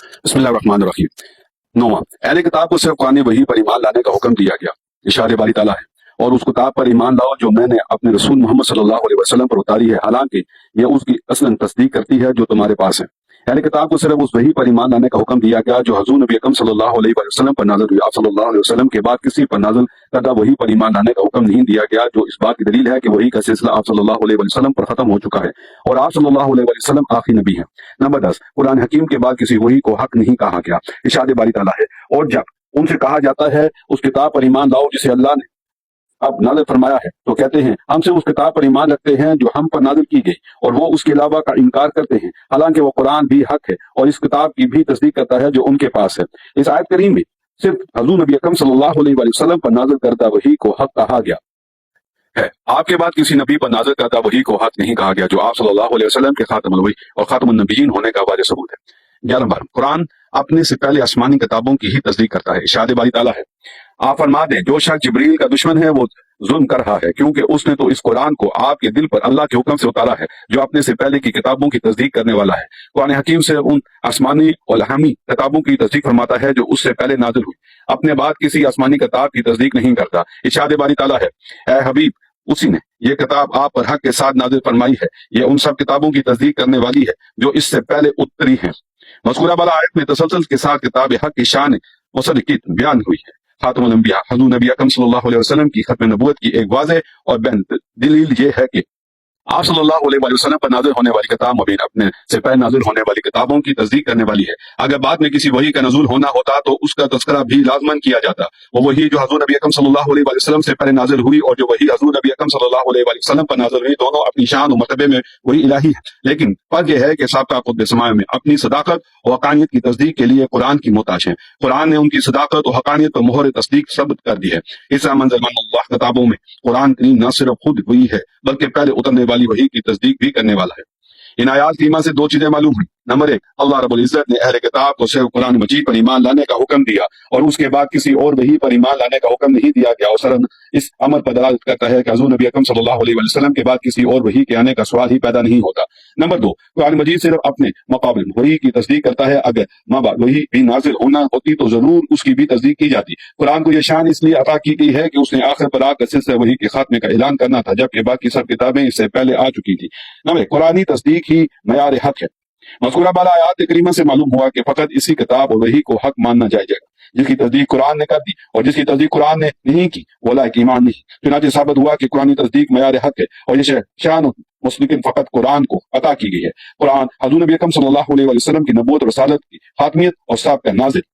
بسم اللہ الرحمن الرحیم۔ 9واں، اہل کتاب کو صرف قرآن وحی پر ایمان لانے کا حکم دیا گیا۔ اشارے باری تعالیٰ ہے، اور اس کتاب پر ایمان لاؤ جو میں نے اپنے رسول محمد صلی اللہ علیہ وسلم پر اتاری ہے، حالانکہ یہ اس کی اصلاً تصدیق کرتی ہے جو تمہارے پاس ہے۔ اہل کتاب کو صرف اس وحی پر ایمان لانے کا حکم دیا گیا جو حضور نبی اکرم صلی اللہ علیہ وسلم پر نازل ہوئی۔ آپ صلی اللہ علیہ وسلم کے بعد کسی پر نازل کردہ وحی پر ایمان لانے کا حکم نہیں دیا گیا، جو اس بات کی دلیل ہے کہ وحی کا سلسلہ آپ صلی اللہ علیہ وسلم پر ختم ہو چکا ہے اور آپ صلی اللہ علیہ وسلم آخری نبی ہیں۔ نمبر 10، قرآن حکیم کے بعد کسی وحی کو حق نہیں کہا گیا۔ ارشاد باری تعالیٰ ہے، اور جب ان سے کہا جاتا ہے اس کتاب پر ایمان لاؤ جسے اللہ نے اب نازل فرمایا ہے، تو کہتے ہیں ہم سے اس کتاب پر ایمان رکھتے ہیں جو ہم پر نازل کی گئی، اور وہ اس کے علاوہ کا انکار کرتے ہیں، حالانکہ وہ قرآن بھی حق ہے اور اس کتاب کی بھی تصدیق کرتا ہے جو ان کے پاس ہے۔ اس آیت کریم میں صرف حضور نبی اکرم صلی اللہ علیہ وسلم پر نازل کردہ وحی کو حق کہا گیا ہے۔ آپ کے بعد کسی نبی پر نازل کردہ وحی کو حق نہیں کہا گیا، جو آپ صلی اللہ علیہ وسلم کے خاتم الوحی اور خاتم النبیین ہونے کا واضح ثبوت ہے۔ 11 قرآن اپنے سے پہلے آسمانی کتابوں کی ہی تصدیق کرتا ہے۔ ارشاد باری تعالیٰ ہے، آپ فرما دیں جو شخص جبریل کا دشمن ہے وہ ظلم کر رہا ہے، کیونکہ اس نے تو اس قرآن کو آپ کے دل پر اللہ کے حکم سے اتارا ہے جو اپنے سے پہلے کی کتابوں کی تصدیق کرنے والا ہے۔ قرآن حکیم سے ان آسمانی اور الہامی کتابوں کی تصدیق فرماتا ہے جو اس سے پہلے نازل ہوئی، اپنے بعد کسی آسمانی کتاب کی تصدیق نہیں کرتا۔ ارشاد باری تعالیٰ ہے، اے حبیب، اسی نے یہ کتاب آپ پر حق کے ساتھ نازل فرمائی ہے، یہ ان سب کتابوں کی تصدیق کرنے والی ہے جو اس سے پہلے اتری ہیں۔ مذکورہ بالا آیت میں تسلسل کے ساتھ کتاب حق کی شان مصدق بیان ہوئی ہے۔ خاتم الانبیاء حضور نبی اکرم صلی اللہ علیہ وسلم کی ختم نبوت کی ایک واضح اور بین دلیل یہ ہے کہ آپ صلی اللہ علیہ وسلم پر نازل ہونے والی کتاب مبین اپنے سے پہلے نازل ہونے والی کتابوں کی تصدیق کرنے والی ہے۔ اگر بعد میں کسی وحی کا نزول ہونا ہوتا تو اس کا تذکرہ بھی لازماً کیا جاتا، وہ وحی جو حضور نبی اکرم صلی اللہ علیہ وسلم سے پہلے نازل ہوئی اور جو وحی حضور نبی اکرم صلی اللہ علیہ وسلم پر نازل ہوئی، دونوں اپنی شان و مرتبے میں وہی الہی ہے، لیکن فرق یہ ہے کہ سابقہ قطب سماع میں اپنی صداقت اور حقانیت کی تصدیق کے لیے قرآن کی محتاج ہیں۔ قرآن نے ان کی صداقت اور حقانیت پر مہر تصدیق ثبت کر دی ہے۔ اس طرح منزل اللہ کتابوں میں قرآن کریم نہ صرف خود وحی ہے بلکہ پہلے اترنے والی وحی کی تصدیق بھی کرنے والا ہے۔ ان آیات کریمہ سے دو چیزیں معلوم ہوئی۔ نمبر 1، اللہ رب العزت نے اہل کتاب کو صرف قرآن مجید پر ایمان لانے کا حکم دیا اور اس کے بعد کسی اور وحی پر ایمان لانے کا حکم نہیں دیا گیا، اور سرن اس امر پر دلالت کرتا ہے کہ حضور نبی اکرم صلی اللہ علیہ وسلم کے بعد کسی اور وحی کے آنے کا سوال ہی پیدا نہیں ہوتا۔ نمبر 2، قرآن مجید صرف اپنے مقابل وحی کی تصدیق کرتا ہے، اگر ماں باپ وحی بھی نازل ہونا ہوتی تو ضرور اس کی بھی تصدیق کی جاتی۔ قرآن کو یہ شان اس لیے عطا کی گئی ہے کہ اس نے آخر پر آ کر سلسلہ وحی کے خاتمے کا اعلان کرنا تھا، جبکہ باقی سب کتابیں اس سے پہلے آ چکی تھی۔ نمبر 1، قرآنی تصدیق ہی معیار حق ہے۔ مذکورہ بالا آیات کریمہ سے معلوم ہوا کہ فقط اسی کتاب اور وحی کو حق ماننا جائز ہے جس کی تصدیق قرآن نے کر دی، اور جس کی تصدیق قرآن نے نہیں کی وہ لائق ایمان نہیں۔ چنانچہ ثابت ہوا کہ قرآنی تصدیق معیار حق ہے اور یہ شان مسلم فقط قرآن کو عطا کی گئی ہے۔ قرآن حضور نبی اکرم صلی اللہ علیہ وسلم کی نبوت اور رسالت کی حاکمیت اور سابقہ نازل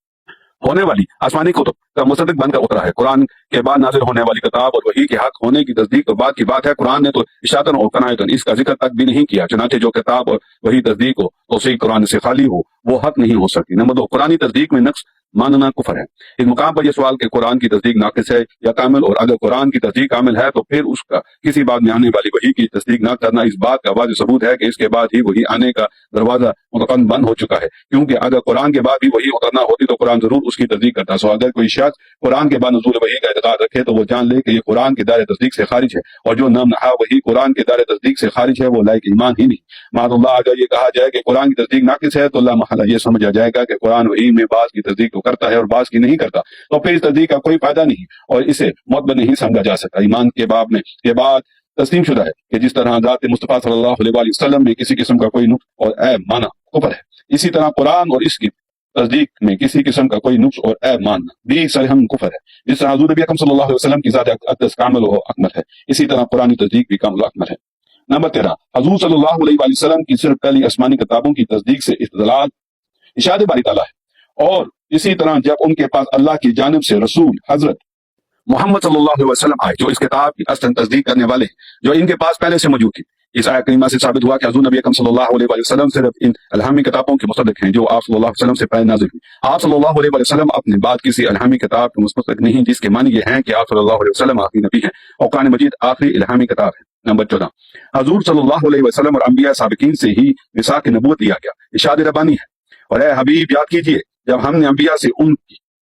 ہونے والی آسمانی کتب کا مصدق بن کر اترا ہے۔ قرآن کے بعد نازل ہونے والی کتاب اور وحی کے حق ہونے کی تصدیق تو بعد کی بات ہے۔ قرآن نے تو اشاعتاً اور قناعتاً اس کا ذکر تک بھی نہیں کیا، چنانچہ جو کتاب اور وحی تصدیق ہو تو صحیح قرآن سے خالی ہو وہ حق نہیں ہو سکتی۔ نمبر 2، قرآنی تصدیق میں نقص ماننا کفر ہے۔ اس مقام پر یہ سوال کہ قرآن کی تصدیق ناقص ہے یا کامل، اور اگر قرآن کی تصدیق کامل ہے تو پھر اس کا کسی بعد میں آنے والی وحی کی تصدیق نہ کرنا اس بات کا واضح ثبوت ہے کہ اس کے بعد ہی وحی آنے کا دروازہ مطلقاً بند ہو چکا ہے، کیونکہ اگر قرآن کے بعد بھی وحی اترنا ہوتی تو قرآن ضرور اس کی تصدیق کرتا۔ سو اگر کوئی شخص قرآن کے بعد نزول وحی کا اعتقاد رکھے تو وہ جان لے کہ یہ قرآن کے دائرۂ تصدیق سے خارج ہے، اور جو نام نہا وحی قرآن کے دائرۂ تصدیق سے خارج ہے وہ لائق ایمان ہی نہیں۔ معاذ اللہ، اگر یہ کہا جائے کہ قرآن کی تصدیق ناقص ہے تو اللہ محالہ یہ سمجھا جائے گا کہ قرآن وحی میں بعض کی تصدیق تو کرتا ہے اور بعض کی نہیں کرتا، تو پھر اس تصدیق کا کوئی فائدہ نہیں اور اسے معتبر نہیں سمجھا جا سکتا۔ ایمان کے باب میں یہ بات تسلیم شدہ ہے کہ جس طرح ذات مصطفیٰ صلی اللہ علیہ وسلم میں کسی قسم کا کوئی نقص اور عیب مانا کفر ہے، اسی طرح قرآن اور اس کی تصدیق میں کسی قسم کا کوئی نقص اور عیب ماننا بھی سرہم کفر ہے۔ جس طرح حضور نبی اکرم صلی اللہ علیہ وسلم کی ذات اقدس کامل و اکمل ہے، اسی طرح قرآنی تصدیق بھی کامل و اکمل ہے۔ نمبر 13، حضور صلی اللہ علیہ وسلم کی صرف پہلی آسمانی کتابوں کی تصدیق سے استدلال۔ ارشاد باری تعالیٰ ہے، اور اسی طرح جب ان کے پاس اللہ کی جانب سے رسول حضرت محمد صلی اللہ علیہ وسلم آئے جو اس کتاب کی اصلاً تصدیق کرنے والے ہیں جو ان کے پاس پہلے سے موجود تھی۔ اس آیت کریمہ سے ثابت ہوا کہ حضور نبی اکرم صلی اللہ علیہ وسلم صرف ان الہامی کتابوں کے مصدق ہیں جو آپ صلی اللہ علیہ وسلم سے پہلے نازل ہوئی۔ آپ صلی اللہ علیہ وسلم اپنے بعد کسی الہامی کتاب کے مصدق نہیں، جس کے معنی یہ ہیں کہ آپ صلی اللہ علیہ وسلم آخری نبی ہیں اور قرآن مجید آخری الہامی کتاب ہے۔ نمبر 14، حضور صلی اللہ علیہ وسلم اور انبیاء سابقین سے ہی میثاق نبوت دیا گیا۔ ارشاد ربانی ہے، اور اے حبیب یاد کیجئے جب ہم نے انبیاء سے ان کی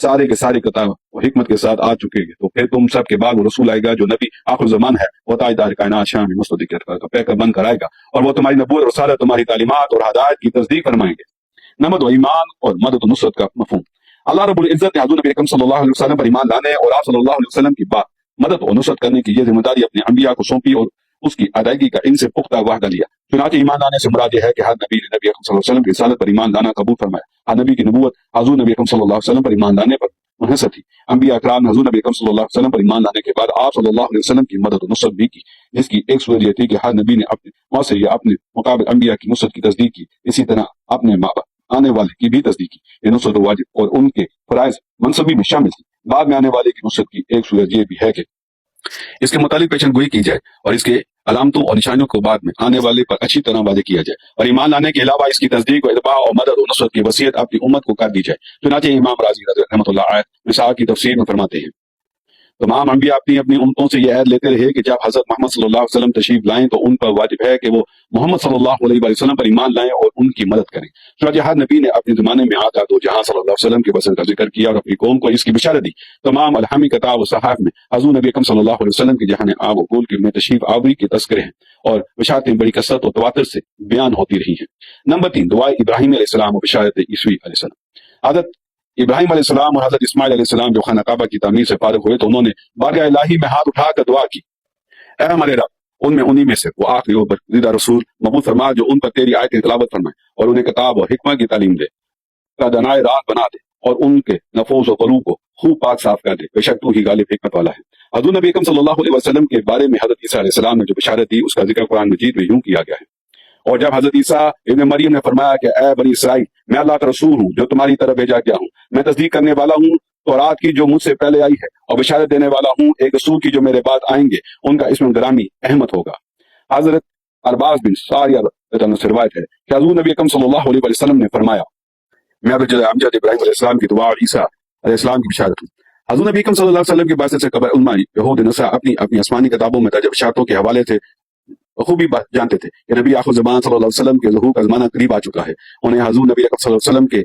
سارے کے سارے کتاب اور حکمت کے ساتھ آ چکے ہیں، تو پھر تم سب کے بعد وہ رسول آئے گا جو نبی آخر زمان ہے، وہ تاجدار کائنات شان مستدیق کا بند کرائے گا، اور وہ تمہاری نبوت اور رسالت، تمہاری تعلیمات اور ہدایت کی تصدیق فرمائیں گے۔ نمبر 2، ایمان اور مدد و نصرت کا مفہوم۔ اللہ رب العزت نے حضور نبی اکرم صلی اللہ علیہ وسلم پر ایمان لانے اور آپ صلی اللہ علیہ وسلم کی بات مدد و نصرت کرنے کی یہ ذمہ داری اپنے انبیاء کو سونپی اور اس کی ادائیگی کا ان سے پختہ وعدہ لیا۔ چنانچہ ایمان لانے سے مراد یہ ہے کہ ہر نبی نے نبی اکرم صلی اللہ علیہ وسلم کی رسالت پر ایمان لانا قبول فرمایا۔ ہر نبی کی نبوت حضور نبی اکرم صلی اللہ علیہ وسلم پر ایمان لانے پر منحصر تھی۔ انبیاء اکرام نے حضور نبی اکرم صلی اللہ علیہ وسلم پر ایمان لانے کے بعد آپ صلی اللہ علیہ وسلم کی مدد و نصرت بھی کی، جس کی ایک صورت یہ تھی کہ ہر نبی نے اپنے موت سے یا اپنے مقابل انبیاء کی نصرت کی تصدیق کی، اسی طرح اپنے آنے والے کی بھی تصدیق کی۔ یہ نصرت واجب اور ان کے فرائض منصبی میں شامل تھی۔ بعد میں آنے والے کی نصرت کی ایک صورت یہ بھی ہے کہ اس کے متعلق پیشن گوئی کی جائے اور اس کے علامتوں اور نشانیوں کو بعد میں آنے والے پر اچھی طرح واضح کیا جائے، اور ایمان لانے کے علاوہ اس کی تصدیق و اتباع اور مدد و نصرت کی وصیت اپنی امت کو کر دی جائے۔ چنانچہ امام راضی رحمۃ اللہ علیہ رسالہ کی تفسیر میں فرماتے ہیں، تمام انبیاء اپنی اپنی امتوں سے یہ عہد لیتے رہے کہ جب حضرت محمد صلی اللہ علیہ وسلم تشریف لائیں تو ان پر واجب ہے کہ وہ محمد صلی اللہ علیہ وسلم پر ایمان لائیں اور ان کی مدد کریں۔ چنانچہ ہر نبی نے اپنے زمانے میں آقا دو جہاں صلی اللہ علیہ وسلم کے وصل کا ذکر کیا اور اپنی قوم کو اس کی بشارت دی۔ تمام الہامی کتاب و صحائف میں حضور نبی اکرم صلی اللہ علیہ وسلم کی جہاں آب و گول کے میں تشریف آوری کے تذکرے ہیں اور بشارتیں بڑی کثرت و تواتر سے بیان ہوتی رہی ہیں۔ نمبر 3، دعائے ابراہیم علیہ السلام و بشارت عیسوی علیہ السلام۔ حضرت ابراہیم علیہ السلام اور حضرت اسماعیل علیہ السلام جو خانہ کعبہ کی تعمیر سے فارغ ہوئے تو انہوں نے بارگاہ الہی میں ہاتھ اٹھا کر دعا کی، اے ہمارے رب، انہی میں سے وہ آخری اور برگزیدہ رسول مبعوث فرما جو ان پر تیری آیتیں تلاوت فرمائے اور انہیں کتاب اور حکمت کی تعلیم دے، رہنمائے راہ بنا دے اور ان کے نفوس و قلوب کو خوب پاک صاف کر دے، بے شک تو ہی غالب حکمت والا ہے۔ حضور نبی اکرم صلی اللہ علیہ وسلم کے بارے میں حضرت عیسیٰ علیہ السلام نے جو بشارت دی اس کا ذکر قرآن مجید میں یوں کیا گیا ہے، اور جب حضرت عیسیٰ ابن مریم نے فرمایا کہ اے بنی اسرائیل، میں اللہ کا رسول ہوں جو تمہاری طرف بھیجا گیا ہوں، میں تصدیق کرنے والا ہوں تورات کی جو مجھ سے پہلے آئی ہے، اور بشارت دینے والا ہوں ایک رسول کی جو میرے بعد آئیں گے، ان کا اسم گرامی احمد ہوگا۔ حضرت ارباز بن ساریہ سے روایت ہے کہ حضور نبی اکرم صلی اللہ علیہ وسلم نے فرمایا، میں امجد ابراہیم علیہ السلام کی دعا اور عیسیٰ علیہ السلام کی بشارت ہوں۔ حضور نبی اکرم صلی اللہ علیہ وسلم کی بات سے قبل علماء یہود نصارہ اپنی آسمانی کتابوں میں درج بشارتوں کے حوالے سے خوبی جانتے تھے کہ نبی آخر زمان صلی اللہ علیہ وسلم کے ظہور کا زمانہ قریب آ چکا ہے۔ انہیں حضور نبی اکرم صلی اللہ علیہ وسلم کے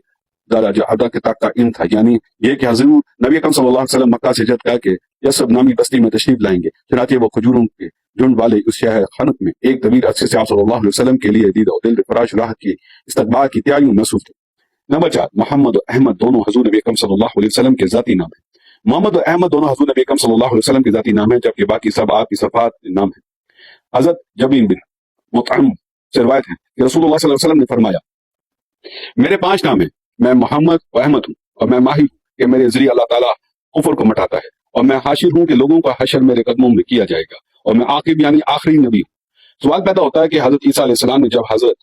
درجہ تک کا علم تھا، یعنی یہ کہ حضور نبی اکرم صلی اللہ علیہ وسلم مکہ سے ہجرت کر کے یثرب نامی بستی میں تشریف لائیں گے۔ چنانچہ وہ کھجوروں کے جھنڈ والے اس شہر خنق میں ایک طویل عرصے سے آپ صلی اللہ علیہ وسلم کے لیے دید و دل فراش راحت کی استقبال کی تیاریوں میں مصروف تھے۔ نمبر 4، محمد و احمد دونوں حضور نبی اکرم صلی اللہ علیہ وسلم کے ذاتی نام ہیں۔ محمد و احمد دونوں حضور نبی اکرم صلی اللہ علیہ وسلم کے ذاتی نام ہیں، جبکہ باقی سب آپ کی صفات نام ہیں۔ حضرت جبیر بن مطعم سے روایت ہے کہ رسول اللہ صلی اللہ علیہ وسلم نے فرمایا، میرے 5 نام ہیں، میں محمد و احمد ہوں، اور میں ماہی ہوں کہ میرے ذریعے اللہ تعالیٰ کفر کو مٹاتا ہے، اور میں حاشر ہوں کہ لوگوں کا حشر میرے قدموں میں کیا جائے گا، اور میں عاقب یعنی آخری نبی ہوں۔ سوال پیدا ہوتا ہے کہ حضرت عیسیٰ علیہ السلام نے جب حضرت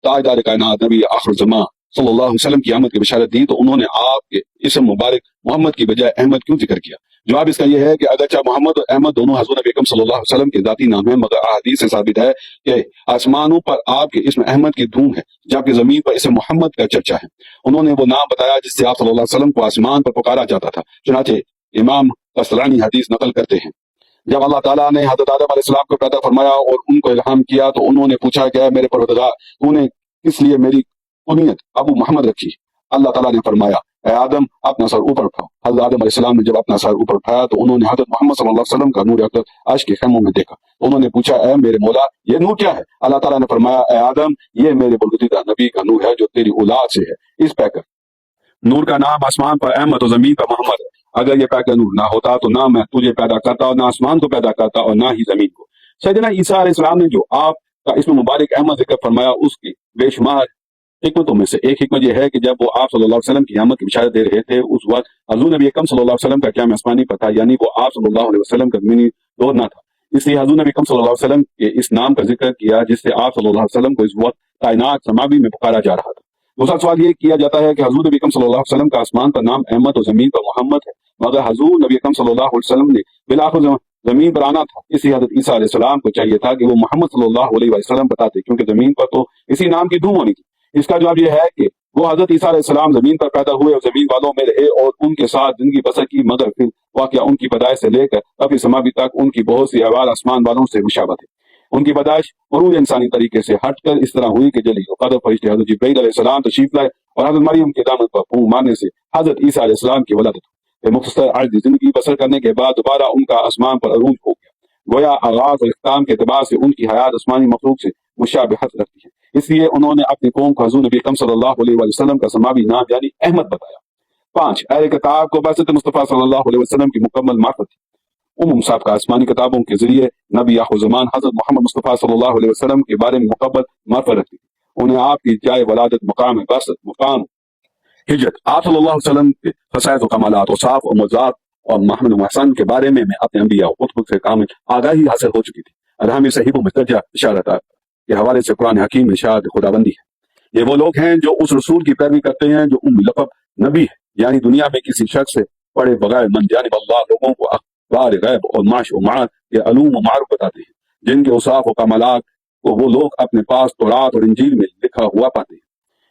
تاجدار کائنات نبی آخر الزمان صلی اللہ علیہ وسلم کی آمد کی بشارت دی تو انہوں نے آپ کے اسم مبارک محمد کی بجائے احمد کیوں ذکر کیا؟ جواب اس کا یہ ہے کہ اگرچہ محمد اور احمد دونوں حضور نبی اکرم صلی اللہ علیہ وسلم کے ذاتی نام ہیں، مگر احادیث سے ثابت ہے کہ آسمانوں پر آپ کے اسم احمد کی دھوم ہے، جبکہ زمین پر اسم محمد کا چرچا ہے۔ انہوں نے وہ نام بتایا جس سے آپ صلی اللہ علیہ وسلم کو آسمان پر پکارا جاتا تھا۔ چنانچہ امام قسطلانی حدیث نقل کرتے ہیں، جب اللہ تعالیٰ نے حضرت آدم علیہ السلام کو پیدا فرمایا اور ان کو الہام کیا تو انہوں نے پوچھا کہ اے میرے پروردگار، تو نے کس لیے میری کنیت ابو محمد رکھی؟ اللہ تعالیٰ نے فرمایا، اے آدم اپنا سر اوپر اٹھاؤ۔ حضرت آدم علیہ السلام نے جب اپنا سر اوپر اٹھایا تو انہوں نے حضرت محمد صلی اللہ علیہ وسلم کا نور اقدس عرش کے خیموں میں دیکھا۔ انہوں نے پوچھا، اے میرے مولا، یہ نور کیا ہے؟ اللہ تعالیٰ نے فرمایا، اے آدم، یہ میرے برگزیدہ نبی کا نور ہے جو تیری اولاد سے ہے، اس پیکر نور کا نام آسمان پر احمد اور زمین پر محمد ہے۔ اگر یہ پیکر نور نہ ہوتا تو نہ میں تجھے پیدا کرتا اور نہ آسمان کو پیدا کرتا اور نہ ہی زمین کو۔ سیدنا عیسیٰ علیہ السلام نے جو آپ کا اسم مبارک احمد ذکر فرمایا، اس کی بے شمار حکمتوں میں سے ایک حکمت یہ ہے کہ جب وہ آپ صلی اللہ علیہ وسلم کی آمد کی بشارت دے رہے تھے اس وقت حضور نبی اکرم صلی اللہ علیہ وسلم کا قیام آسمانی پر تھا، یعنی وہ آپ صلی اللہ علیہ وسلم کا زمینی دور نہ تھا۔ اس لیے حضور نبی اکرم صلی اللہ علیہ وسلم کے اس نام کا ذکر کیا جس سے آپ صلی اللہ علیہ وسلم کو اس وقت کائنات سماوی میں پکارا جا رہا تھا۔ دوسرا سوال یہ کیا جاتا ہے کہ حضور نبی اکرم صلی اللہ علیہ وسلم کا آسمان پر نام احمد اور زمین پر محمد ہے، مگر حضور نبی اکرم صلی اللہ علیہ وسلم نے بالآخر زمین پر آنا تھا، اسی حضرت عیسیٰ علیہ السلام کو چاہیے تھا کہ وہ محمد صلی اللہ علیہ وسلم بتاتے، کیونکہ زمین پر تو اسی نام کی دھوم ہونی تھی۔ اس کا جواب یہ ہے کہ وہ حضرت عیسیٰ علیہ السلام زمین پر پیدا ہوئے اور زمین والوں میں رہے اور ان کے ساتھ زندگی بسر کی، مگر پھر واقعہ ان کی پیدائش سے لے کر ابھی سماوی تک ان کی بہت سی احوال آسمان والوں سے مشابہت ہے۔ ان کی پیدائش عروج انسانی طریقے سے ہٹ کر اس طرح ہوئی کہ جلی قدر فرشتے حضرت جبرائیل علیہ السلام تشریف لائے اور حضرت مریم کے دامن پر پھونک مارنے سے حضرت عیسیٰ علیہ السلام کی ولادت ہوئی۔ مختصر عرض زندگی بسر کرنے کے بعد دوبارہ ان کا آسمان پر عروج ہو گیا۔ گویا آغاز اور اختتام کے اعتبار سے ان کی حیات آسمانی مخلوق سے مشابہت رکھتی ہے، اس لیے انہوں نے اپنی قوم کو حضور نبی اکرم صلی اللہ علیہ وسلم کا سماوی نام یعنی احمد بتایا۔ 5 اہل کتاب کو بعثت مصطفیٰ صلی اللہ علیہ وسلم کی مکمل معرفت تھی۔ سابقہ آسمانی کتابوں کے ذریعے نبی آخر زمان حضرت محمد مصطفیٰ صلی اللہ علیہ وسلم کے بارے میں مکمل معرفت رکھتی تھی۔ انہیں آپ کی جائے ولادت، مقام بعثت، مقام ہجرت، آپ صلی اللہ علیہ وسلم کے خصائص و کمالات، اوصاف و معجزات اور محمد و محسن کے بارے میں اپنے انبیاء و کتب سے کامل آگاہی حاصل ہو چکی تھی۔ الحامی صحیح و مسترجع اشارت کے حوالے سے قرآن حکیم ارشاد خداوندی ہے، یہ وہ لوگ ہیں جو اس رسول کی پیروی کرتے ہیں جو لقب نبی ہے، یعنی دنیا میں کسی شخص سے پڑھے بغیر من جانب اللہ لوگوں کو اخبار غیب اور معاش و معاد کے علوم و معروف بتاتے ہیں، جن کے اوصاف و کمالات کو وہ لوگ اپنے پاس تورات اور انجیل میں لکھا ہوا پاتے ہیں۔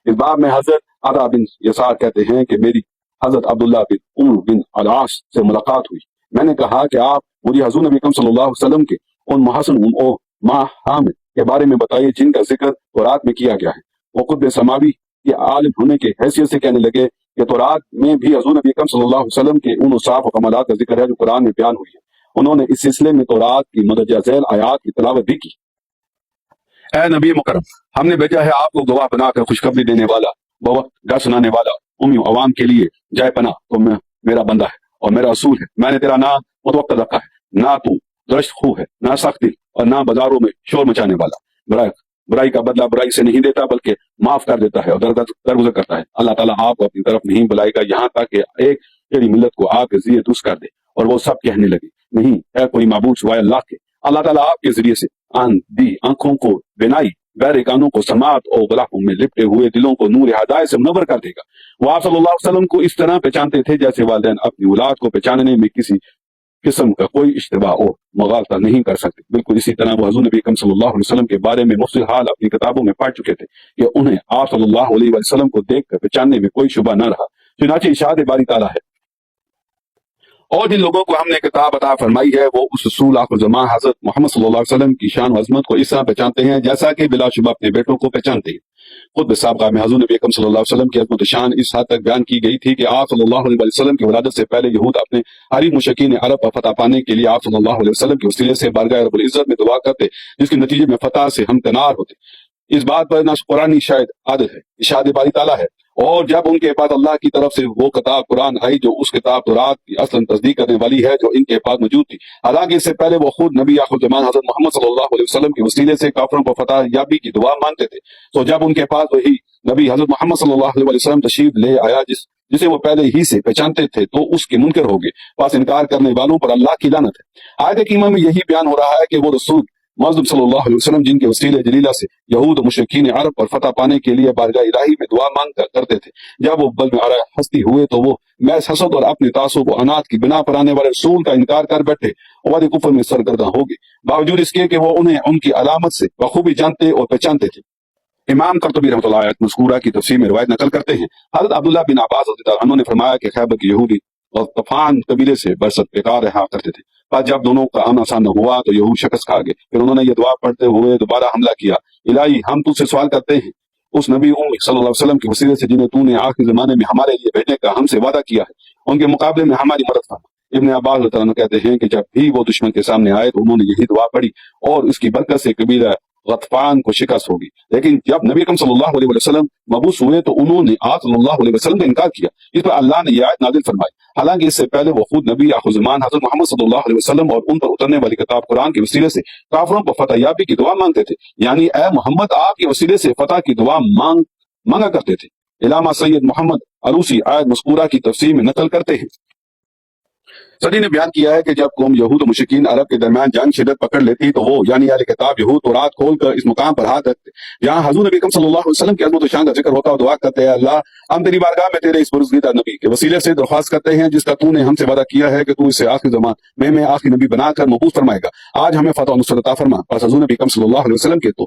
اس باب میں حضرت عطا بن یسار کہتے ہیں کہ میری حضرت عبداللہ بن عمرو بن العاص سے ملاقات ہوئی۔ میں نے کہا کہ آپ مجھے حضور نبی اکرم صلی اللہ علیہ وسلم کے ان محسن و ماہام کے بارے میں بتائیے جن کا ذکر تورات میں کیا گیا ہے۔ وہ قطب سماوی کے عالم ہونے کے حیثیت سے کہنے لگے کہ تورات میں بھی حضور نبی اکرم صلی اللہ علیہ وسلم کے ان اوصاف و کمالات کا ذکر ہے جو قرآن میں بیان ہوئی ہے۔ انہوں نے اس سلسلے میں تورات کی مندرجہ ذیل آیات کی تلاوت بھی کی۔ اے نبی مکرم، ہم نے بھیجا ہے آپ کو گواہ بنا کر خوشخبری دینے والا، بوقت ڈر سنانے والا، امیوں عوام کے لیے جائے پناہ تو میں میرا بندہ ہے اور میرا رسول ہے۔ میں نے تیرا نام متوقع رکھا ہے، نہ تو درشت خو ہے، نہ سخت دل اور نہ بازاروں میں شور مچانے والا۔ برائی کا بدلہ برائی سے نہیں دیتا بلکہ معاف کر دیتا ہے اور درگزر کرتا ہے۔ اللہ تعالیٰ آپ کو اپنی طرف نہیں بلائے گا یہاں تک کہ ایک تیری ملت کو آپ کے ذریعے درست کر دے۔ اور وہ سب کہنے لگے، نہیں ہے کوئی معبود سوائے اللہ کے۔ اللہ تعالیٰ آپ کے ذریعے سے آنکھوں کو بینائی، بہرے کانوں کو سماعت اور غلافوں میں لپٹے ہوئے دلوں کو نور ہدایت سے منور کر دے گا۔ وہ آپ صلی اللہ علیہ وسلم کو اس طرح پہچانتے تھے جیسے والدین اپنی اولاد کو پہچاننے میں کسی قسم کا کوئی اشتباہ اور مغالطہ نہیں کر سکتے۔ بالکل اسی طرح وہ حضور نبی اکرم صلی اللہ علیہ وسلم کے بارے میں مفصل حال اپنی کتابوں میں پڑھ چکے تھے کہ انہیں آپ صلی اللہ علیہ وسلم کو دیکھ کر پہچاننے میں کوئی شبہ نہ رہا۔ چنانچہ ارشاد باری تعالیٰ ہے، اور جن لوگوں کو ہم نے کتاب عطا فرمائی ہے وہ اس رسول آخر زمان حضرت محمد صلی اللہ علیہ وسلم کی شان و عظمت کو اس طرح پہچانتے ہیں جیسا کہ بلا شبہ اپنے بیٹوں کو پہچانتے ہیں۔ خود سابقہ میں حضور نبی اکرم صلی اللہ علیہ وسلم کی عظمت شان اس حد تک بیان کی گئی تھی کہ آپ صلی اللہ علیہ وسلم کی ولادت سے پہلے یہود اپنے حریف مشرکین عرب پر فتح پانے کے لیے آپ صلی اللہ علیہ وسلم کے وسیلے سے بارگاہ رب العزت میں دعا کرتے، جس کے نتیجے میں فتح سے ہمکنار ہوتے۔ اس بات پر نہ قرآنی شاید عادت ہے، ارشاد باری تعالیٰ ہے، اور جب ان کے پاس اللہ کی طرف سے وہ کتاب قرآن آئی جو اس کتاب تورات کی اصلاً تصدیق کرنے والی ہے جو ان کے پاس موجود تھی، حالانکہ اس سے پہلے وہ خود نبی آخر زمان حضرت محمد صلی اللہ علیہ وسلم کے وسیلے سے کافروں پر فتح یابی کی دعا مانگتے تھے، تو جب ان کے پاس وہی نبی حضرت محمد صلی اللہ علیہ وسلم تشریف لے آیا جسے وہ پہلے ہی سے پہچانتے تھے تو اس کے منکر ہو گئے، پس انکار کرنے والوں پر اللہ کی لعنت ہے۔ آیت کریمہ میں یہی بیان ہو رہا ہے کہ وہ رسول محمد صلی اللہ علیہ وسلم جن کے وسیلے جلیلہ سے یہود و مشرکین عرب پر فتح پانے کے لیے بارگاہ الہی میں دعا مانگ کرتے تھے، جب وہ بل میں ہستی ہوئے تو وہ محض حسد اور اپنے تعصب و عناد کی بنا پر آنے والے رسول کا انکار کر بیٹھے اور کفر میں سرگرداں ہو گئے، باوجود اس کے کہ وہ انہیں ان کی علامت سے بخوبی جانتے اور پہچانتے تھے۔ امام قرطبی رحمۃ اللہ علیہ مذکورہ کی تفسیر میں روایت نقل کرتے ہیں، حضرت عبداللہ بن عباس رضی اللہ عنہ نے فرمایا کہ خیبر کے یہودی اور طفان قبیلے سے برست پیکار رہا کرتے تھے، پر جب دونوں کا آمنا سامنا ہوا تو یہود شکست کھا گئے۔ پھر انہوں نے یہ دعا پڑھتے ہوئے دوبارہ حملہ کیا، الہی ہم تجھ سے سوال کرتے ہیں اس نبی صلی اللہ علیہ وسلم کے وسیلے سے جنہیں تو نے آخری زمانے میں ہمارے لیے بھیجنے کا ہم سے وعدہ کیا ہے، ان کے مقابلے میں ہماری مدد فرما۔ ابن عباس رضی اللہ عنہ کہتے ہیں کہ جب بھی وہ دشمن کے سامنے آئے تو انہوں نے یہی دعا پڑھی اور اس کی برکت سے قبیلہ غطفان کو شکست ہوگی، لیکن جب نبی اکرم صلی اللہ علیہ وسلم مبعوث ہوئے تو انہوں نے آپ صلی اللہ علیہ وسلم کا انکار کیا۔ اس پر اللہ نے یہ آیت نازل فرمائی، حالانکہ اس سے پہلے وہ خود نبی آخر زمان حضرت محمد صلی اللہ علیہ وسلم اور ان پر اترنے والی کتاب قرآن کے وسیلے سے کافروں پر فتح یابی کی دعا مانگتے تھے، یعنی اے محمد آپ کے وسیلے سے فتح کی دعا مانگا کرتے تھے۔ علامہ سید محمد عروسی آیت مذکورہ کی تفسیر میں نقل کرتے ہیں، صدی نے بیان کیا ہے کہ جب قوم یہود و مشرکین عرب کے درمیان جنگ شدت پکڑ لیتی تو وہ یعنی اہل کتاب یہود تورات کھول کر اس مقام پر ہاتھ رکھتے جہاں حضور نبی اکرم صلی اللہ علیہ وسلم کی عظمت و شان کا ذکر ہوتا اور دعا کرتے ہیں، اللہ ہم تیری بارگاہ میں تیرے اس برگزیدہ نبی کے وسیلے سے درخواست کرتے ہیں جس کا تو نے ہم سے وعدہ کیا ہے کہ تو اسے آخری زمان میں آخری نبی بنا کر مبعوث فرمائے گا، آج ہمیں فتح و نصرت عطا فرما۔ پس حضور نبی اکرم صلی اللہ علیہ وسلم کے تو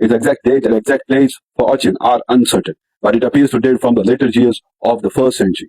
Its exact date and exact place for origin are uncertain, but it appears to date from the later years of the 1st century.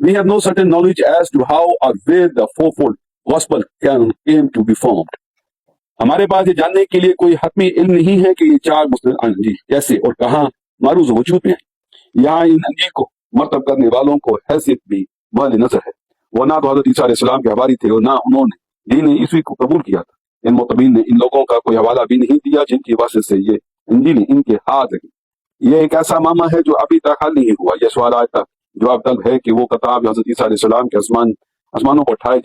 We have no certain knowledge as to how or where the fourfold gospel came to be formed. ہمارے پاس یہ جاننے کے لیے کوئی حتمی علم نہیں ہے کہ یہ 4 مستند انجیل کیسے اور کہاں معروض وجود میں ہیں۔ یہاں ان انجیل کو مرتب کرنے والوں کو حیثیت بھی مد نظر ہے، وہ نہ تو حضرت عیسیٰ علیہ السلام کے حواری تھے اور نہ انہوں نے دین عیسوی کو قبول کیا تھا۔ ان مطبین نے ان لوگوں کا کوئی حوالہ بھی نہیں دیا جن کی وجہ سے یہ انجیل ان کے ہاتھ لگی۔ یہ ایک ایسا معاملہ ہے جو ابھی تک حل نہیں ہوا۔ یہ سوال آج تک جواب طلب ہے کہ وہ کتاب حضرت عیسیٰ علیہ السلام کے آسمانوں پر اٹھائے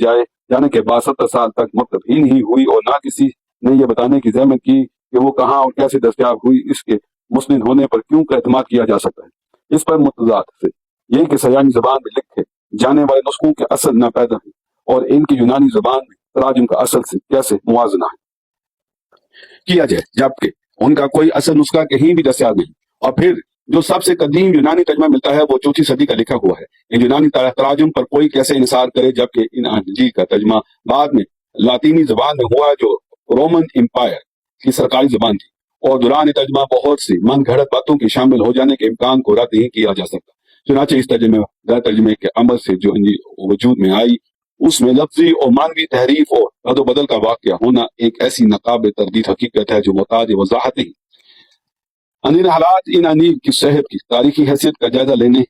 جانے کے بعد 70 سال تک مرتب ہی نہیں ہوئی، اور نہ کسی نے یہ بتانے کی زحمت کی کہ وہ کہاں اور کیسے دستیاب ہوئی۔ اس کے مسند ہونے پر کیوں کا اعتماد کیا جا سکتا ہے؟ اس پر متضاد سے یہ کہ سیانی زبان میں لکھے جانے والے نسخوں کے اصل نہ پیدا ہیں، اور ان کی یونانی زبان میں تراجم کا اصل سے کیسے موازنہ کیا جائے، جبکہ ان کا کوئی اصل نسخہ کہیں بھی دستیاب نہیں۔ اور پھر جو سب سے قدیم یونانی ترجمہ ملتا ہے وہ 4 صدی کا لکھا ہوا ہے۔ ان یونانی تراجم پر کوئی کیسے انحصار کرے، جبکہ ان انجیل کا ترجمہ بعد میں لاطینی زبان میں ہوا جو رومن امپائر کی سرکاری زبان تھی، اور دوران ترجمہ بہت سی من گھڑت باتوں کے شامل ہو جانے کے امکان کو رد نہیں کیا جا سکتا۔ چنانچہ اس ترجمے کے عمل سے جو انجیل وجود میں آئی اس میں لفظی اور معنوی تحریف اور رد و بدل کا واقعہ ہونا ایک ایسی ناقابل تردید حقیقت ہے جو محتاج وضاحت نہیں۔ ان حالات ان انجیل کی صحت کی تاریخی حیثیت کا جائزہ لینے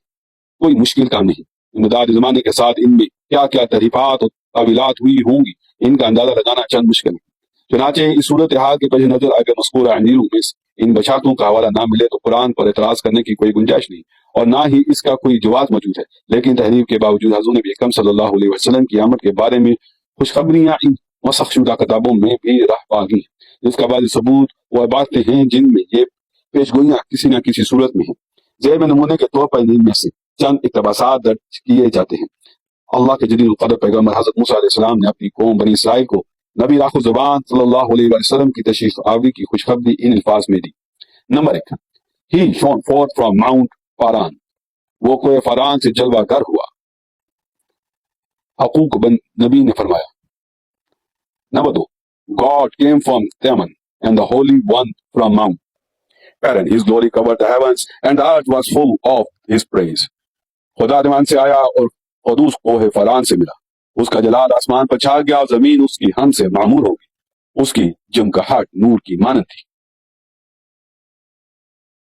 کوئی مشکل کام نہیں۔ امداد زمانے کے ساتھ ان میں کیا کیا تحریفات اور تعویلات ہوئی ہوں گی ان کا اندازہ لگانا چند مشکل ہے۔ چنانچہ اس صورتحال کے پیش نظر اگر مذکورہ انجیلوں میں ان بشارتوں کا حوالہ نہ ملے تو قرآن پر اعتراض کرنے کی کوئی گنجائش نہیں، اور نہ ہی اس کا کوئی جواز موجود ہے۔ لیکن تحریف کے باوجود حضور نبی اکرم صلی اللہ علیہ وسلم کی آمد کے بارے میں خوشخبریاں ان مسخ شدہ کتابوں میں بھی رہ پا گئی، جس کا بعض ثبوت وہ عبارتیں ہیں جن میں یہ پیش گوئیاں کسی نہ کسی صورت میں ہیں۔ ذیل نمونے کے طور پر ان میں سے چند اقتباسات درج کیے جاتے ہیں۔ اللہ کے جلیل القدر پیغمبر حضرت موسیٰ علیہ السلام نے اپنی قوم بنی اسرائیل کو نبی راہ زبان صلی اللہ علیہ وسلم کی تشریف آوری کی خوشخبری ان الفاظ میں دی۔ Number 1، He shone forth from Mount Paran، وہ کوہ فاران سے جلوہ گر ہوا، حقوق بن نبی نے فرمایا۔ Number 2، God came from Teman and the Holy One from Mount Paran. His glory covered the heavens and the earth was full of his praise. خدا تیمان سے آیا اور قدوس کوہ فاران سے ملا، اس کا جلال آسمان پر چھا گیا اور زمین اس کی ہم سے معمور ہو گئی، اس کی جمگہٹ نور کی مانند تھی۔